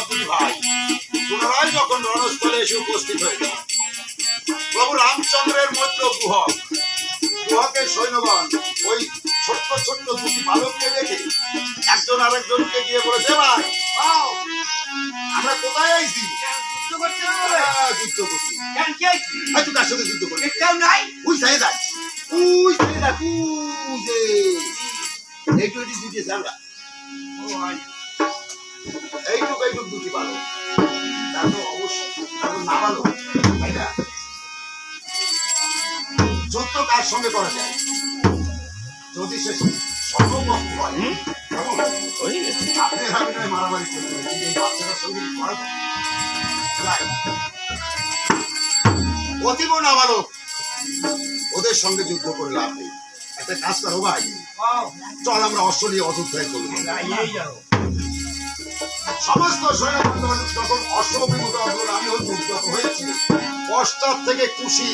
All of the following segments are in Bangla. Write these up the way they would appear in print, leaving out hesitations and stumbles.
দুই ভাই পুনরায় যখন রণস্থলে এসে উপস্থিত হয়েছে, প্রভু রামচন্দ্রের মধ্য গুহকের সৈন্যগণ ওই ছোট্ট ছোট্ট দুটি বালককে দেখে একজন আরেকজনকে গিয়ে বলেছে, ভাই আমরা কোথায় আইছি? যুদ্ধ করছি। তুই কার সাথে যুদ্ধ করছিস? ওই সাইড যাই, ওই সাইড এইটুকু দুটি আমরা এইটুক দুটি বালক, তার তো অবশ্যই না বালক, তাই না? যুদ্ধ কার সঙ্গে করা যায়? যদি সে সর্বপক্ষ হয়, আপনি আমি নয় মারামারি করতে হবে, এই বাচ্চাটার সঙ্গে করা যায়? অতীব নাবালক, ওদের সঙ্গে যুদ্ধ করে লাভ নেই। একটা কাজ করো ভাই, চল আমরা অস্ত্র নিয়ে অযোধ্যায় চলব। সমস্ত সৈন্যবৃন্দ যখন অশ্ববিমুখ আমি উদ্যত হয়েছি, পশ্চাৎ থেকে কুশি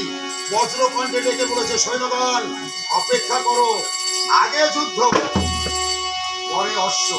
বজ্রকণ্ঠে ডেকে বলেছে, সৈন্যগণ অপেক্ষা করো, আগে যুদ্ধ পরে অশ্ব।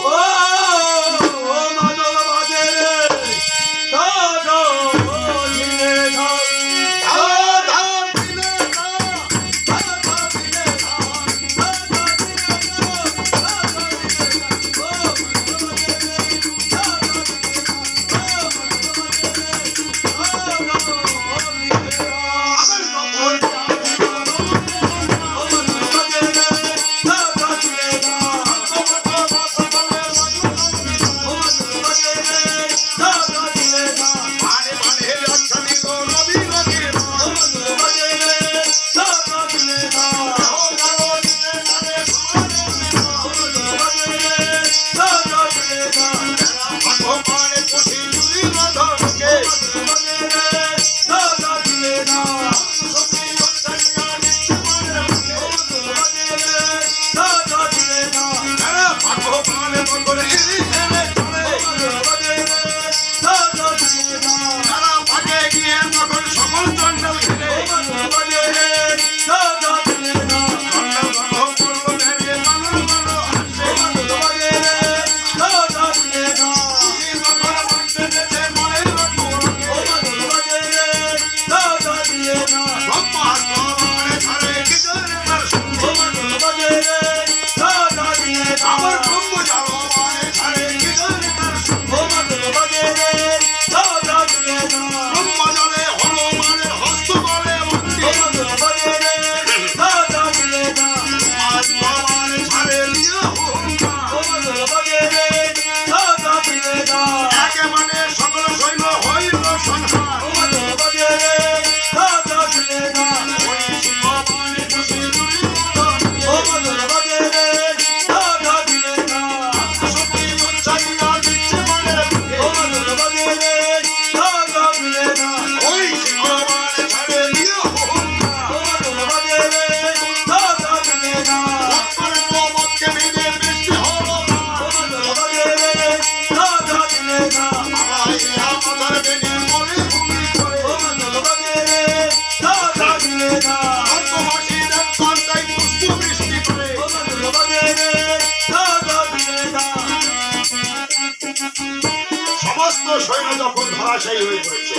সমস্ত সৈন্য যখন ধরাশায়ী হয়ে পড়েছে,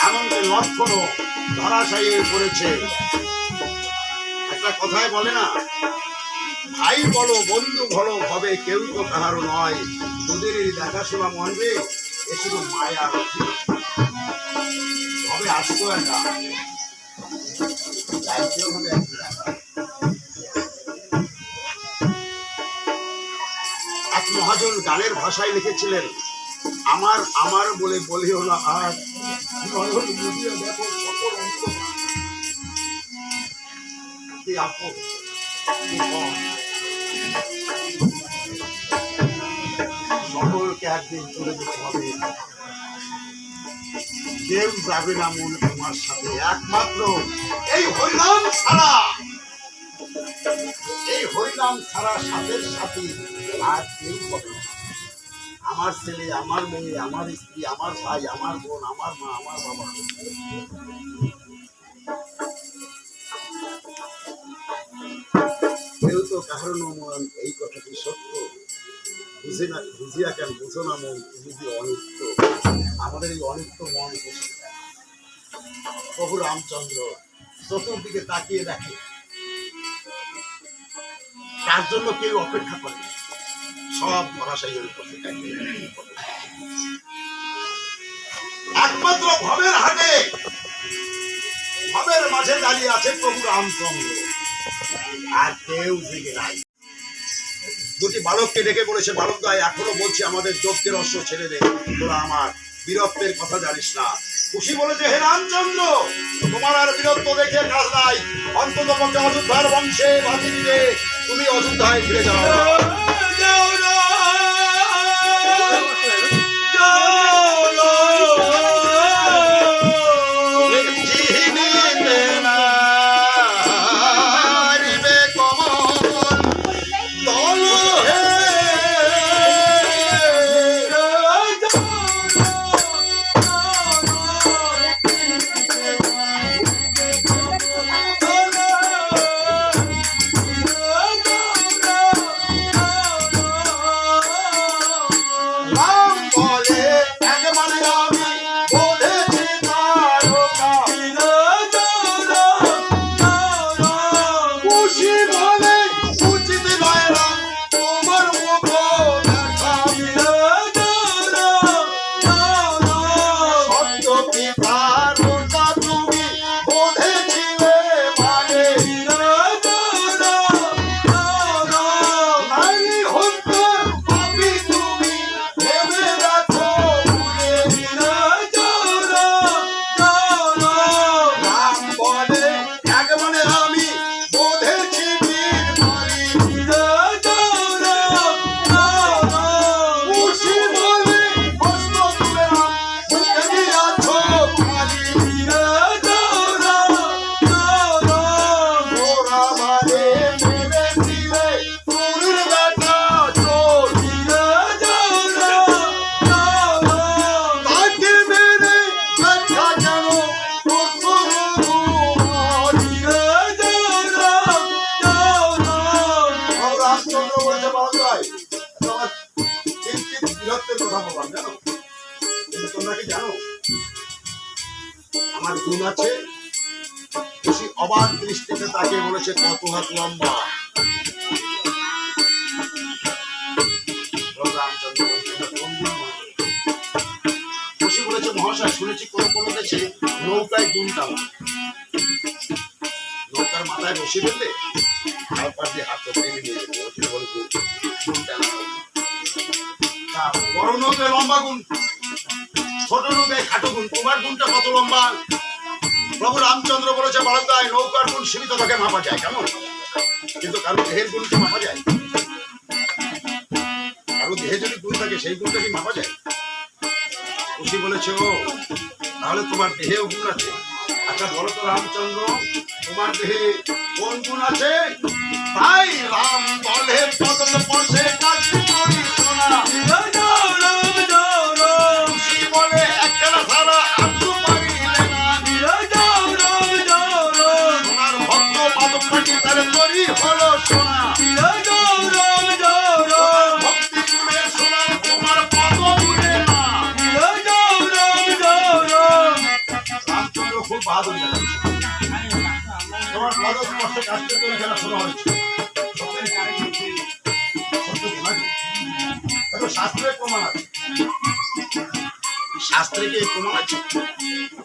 এমনকি লক্ষণও ধরাশায়ী হয়ে পড়েছে, একটা কথায় বলে না, ভাই বলো বন্ধু ভালো হবে, কেউ তো কাহারও নয়, দুদেরই দেখাশোনা মনবে, এ শুধু মায়া হবে। আসতো একটা এক মহাজন গানের ভাষায় লিখেছিলেন, আমার আমার বলে বলিও না আর দেখো সকল সকলকে একদিন চলে যেতে হবে, কেউ যাবে না মনে তোমার সাথে, একমাত্র এই হরিনাম ছাড়া, এই হরিনাম ছাড়া সাথের সাথে আর কেউ হবে না। আমার ছেলে, আমার মেয়ে, আমার স্ত্রী, আমার ভাই, আমার বোন, আমার মা, আমার বাবা, কেউ তো কারণ এই কথাটি সত্য। বুঝিয়া কেন বুঝো না মন, তুমি যে অনিত্য, আমাদের এই অনিত্য মন বসে প্রভু রামচন্দ্র চতুর্দিকে তাকিয়ে দেখে, তার জন্য কেউ অপেক্ষা করে, সব ধরাশায়ী করতে থাকে। একমাত্র ভবের হাটে, ভবের মাঝে দাঁড়িয়ে আছে প্রভু রামচন্দ্র, আর কেউ জেগে নাই। দুটি বালককে ডেকে বলেছে, বালক ভাই এখনো বলছি আমাদের যজ্ঞের অস্ত্র ছেড়ে দে, তোরা আমার বীরত্বের কথা জানিস না। খুশি বলেছে, হে রামচন্দ্র, তোমার আর বীরত্ব দেখে কাজ নাই, অন্তত পক্ষে অযোধ্যার বংশে বাঁচি দিলে তুমি অযোধ্যায় ফিরে যাও। আমার গুণ আছে, খুশি অবাক দৃষ্টিতে তাকে বলেছে, কত হাত লম্বা। খুশি বলেছে, মহাশয় শুনেছি কোন দেশে নৌকায় গুণ টানা, নৌকার মাথায় বসে ফেললে তারপর দিয়ে হাত টেনে নিয়ে যেতে বলে গুণ টানা। বড় নৌকায় লম্বা গুণ, ছোট নৌকায় খাটো গুণ, তোমার গুণটা কত লম্বা? প্রভু রামচন্দ্র বলেছে, বালকদায় নৌকার গুণ সীমিত থাকে, মাপা যায় কেমন, কিন্তু কারো দেহের গুণ কি মাপা যায়? কারো দেহে যদি গুণ থাকে সেই গুণটা কি মাপা যায়? খুশি বলেছে, ও তাহলে তোমার দেহেও গুণ আছে। আচ্ছা বলো তো রামচন্দ্র, তোমার দেহে কোন গুণ আছে? তাই রাম বলে, বদল বসে কাশি করি সোনা, খুশি বলে একখানা সারা আত্ম পারিলে না, সোনার ভক্ত পাদক কাটি তারে করি হলো সোনা, ভক্তি গুণে সোনার তোমার পদ গুণে না। রামচন্দ্র খুব বাহাদুর দেখাচ্ছে, তোমার পদক কষ্টে কাজকে তৈরি খেলা শোনা হয়েছে, শাস্ত্রের প্রমাণ আছে, শাস্ত্রে কি প্রমাণ আছে?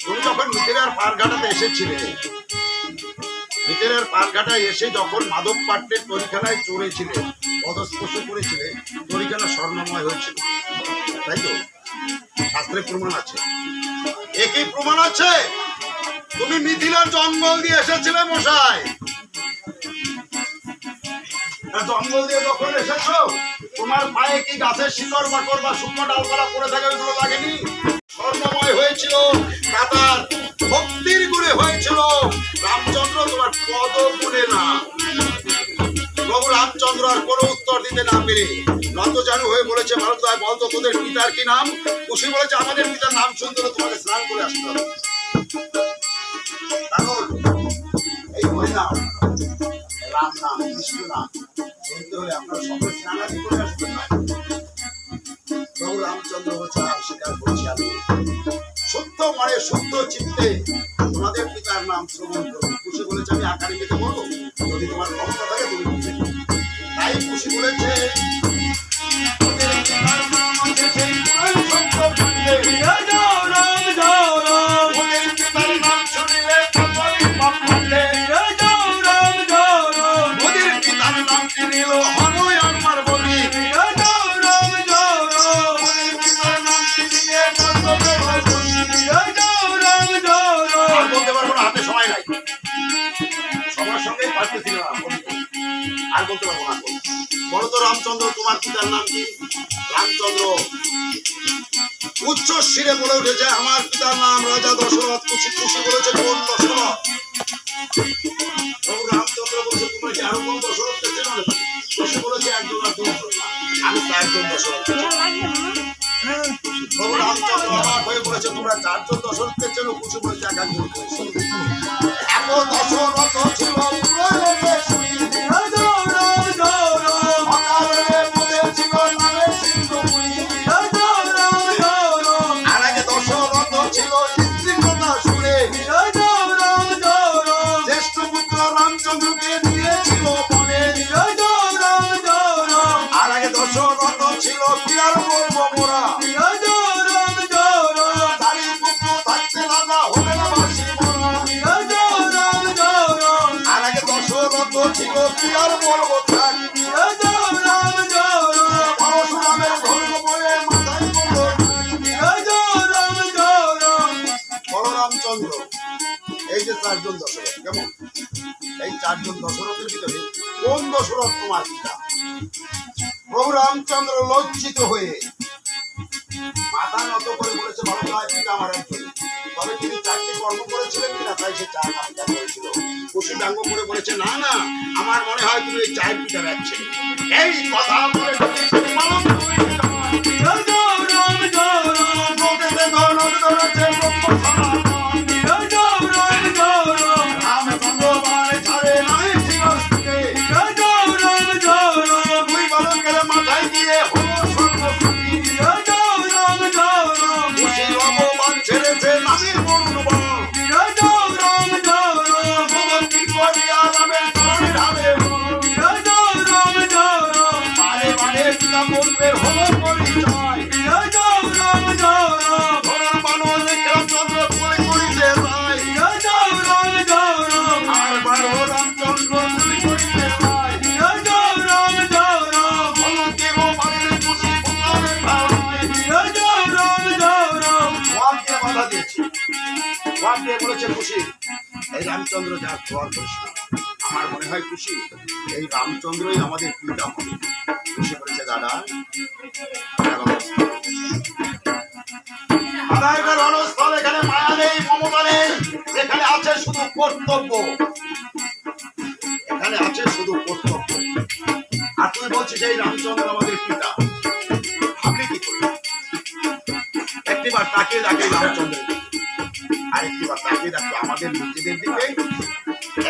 তুমি যখন মিতেরার পারঘাটাতে এসেছিলে, মিতেরার পারঘাটায় এসে যখন মাধব পাট্টের তরিখানায় চড়েছিলে, পদস্পর্শ করেছিলে, তরিখানা স্বর্ণময় হয়েছিল, তাই তো? শাস্ত্রের প্রমাণ আছে। একই প্রমাণ আছে, তুমি মিথিলার জঙ্গল দিয়ে এসেছিলে মশাই, জঙ্গল দিয়ে যখন এসেছো তোমার পায়ে কি গাছের শিকড় বাকড় বা শুকনো ডালপালা পড়ে থাকে, ওইগুলো লাগেনি? স্বর্ণময় হয়েছিল, কাতার ভক্তির গুণে হয়েছিল। রামচন্দ্র তোমার পদ গুণে না। প্রভু রামচন্দ্র আর কোনো উত্তর দিতে না পেরে নত জানু হয়ে বলেছে, ভারতদায় বলতো তোদের পিতার কি নাম? খুশি বলেছে, আমাদের পিতার নাম শুনতে হলে তোমাকে স্নান করে আসতে হবে। কারণ এই হরিনাম, রাম নাম, কৃষ্ণ নাম শুনতে হলে আপনারা সকলে স্নানাদি করে আসবেন না। রামচন্দ্র বলছে স্বীকার করছি আমি শুদ্ধ মনে শুদ্ধ চিত্তে তোমাদের পিতার নাম শ্রবণ করবো। খুশি বলেছে আমি একাডেমিতে বলবো, যদি তোমার ক্ষমতা থাকে তুমি বুঝে। তাই খুশি বলেছে ওদের পিতার নাম আছে সেই পুরাণ সত্য শুনলে, ওদের পিতার নাম শুনিলে কতই পাপ করলে, ওদের পিতার নামটি নিল হনই আমার বলি, ওদের পিতার নামটি নিয়ে কর্তব্যে বলি। আর বলতে পারবো না, হাতে সময় নাই, সবার সঙ্গেই পারতেছি না, আর বলতে পারবো না। বলো তো রামচন্দ্র তোমার পিতার নাম কি? রামচন্দ্র উচ্চ শিরে বলে উঠেছে আমার পিতার নাম রাজা দশরথ। খুশি খুশি বলেছে কোন দশরথ? প্রভু রামচন্দ্র বলছে তোমরা কি আরো কোন দশরথকে চেনো নাকি? খুশি বলেছে একজন আর দুজন না, আমি তো একজন দশরথ। প্রভু রামচন্দ্র অবাক হয়ে বলেছে তোমরা চারজন দশরথকে চেনো? খুশি বলেছে এক একজন। এত দশরথ ছিল পুরো শুনি, রামচন্দ্রকে দিয়েছিল মনে, আর আগে দশরথ ছিল কি আর বলবো মোরা, তারই পুত্র থাকতে দাদা হবে না বাসি মোরা, আর আগে দশরথ ছিল কি আর বলবো থাক, পরশুরামের ধর্ম বলে মাথায় বলল। বলরামচন্দ্র এই যে চারজন দশরথ, কেমন এই চারজন দশরথের ভিতরে কোন দশরথ তোমার পিতা? প্রভু রামচন্দ্র লজ্জিত হয়ে মাথা নত করে বলেছে ভালো ভাই পিতা আমার একজন, তবে তিনি চারটি কর্ম করেছিলেন কিনা তাই সে চার নামটা করেছিল। খুশি ব্যঙ্গ করে বলেছে না না, আমার মনে হয় তুমি এই চার পিতার এক ছেলে। এই কথা বলে বলেছে খুশি এই রামচন্দ্র যার ছোঁয়ার কৃষ্ণ, আমার মনে হয় খুশি এই রামচন্দ্রই আমাদের পিতা হবে। খুশি বলেছে দাদা রণস্থল, এখানে মায়া নেই মমতা নেই, এখানে আছে শুধু কর্তব্য, এখানে আছে শুধু কর্তব্য। আর তুই বলছিস এই রামচন্দ্র আমাদের পিতা, ভাবলি কি করবি? একটিবার তাকিয়ে দেখে রামচন্দ্রের দিকে, আরেকটিবার তাকিয়ে দেখো আমাদের নিজেদের দিকে।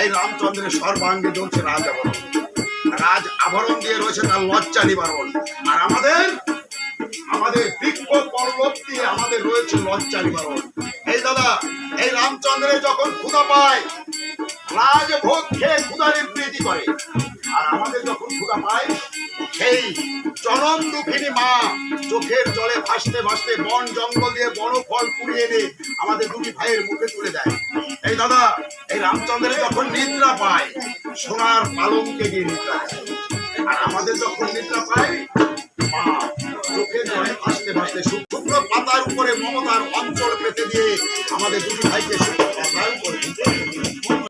এই রামচন্দ্রের সর্বাঙ্গে জ্বলছে রাজ আভরণ, রাজ আভরণ দিয়ে রয়েছে তার লজ্জা নিবারণ, আর আমাদের আমাদের বৃক্ষ পর্বত দিয়ে আমাদের রয়েছে লজ্জা নিবারণ। এই দাদা এই রামচন্দ্রের যখন ক্ষুধা পায় রাজভোগ খেয়ে ক্ষুধা নিবৃত্তি করে, আর আমাদের যখন ক্ষুধা পায় সেই জনম দুঃখিনী মা চোখের জলে ভাসতে ভাসতে বন জঙ্গল দিয়ে বড় ফল কুড়িয়ে এনে আমাদের দুটি ভাইয়ের মুখে তুলে দেয়। এই দাদা এই রামচন্দ্রের যখন নিদ্রা পায় সোনার পালঙ্কে গিয়ে নিদ্রা পায়, আর আমাদের যখন নিদ্রা পায় মা চোখের জলে ভাসতে ভাসতে শুভ্র পাতার উপরে মমতার অঞ্চল পেতে দিয়ে আমাদের দুটি ভাইকে শুভ্র পাতার উপরে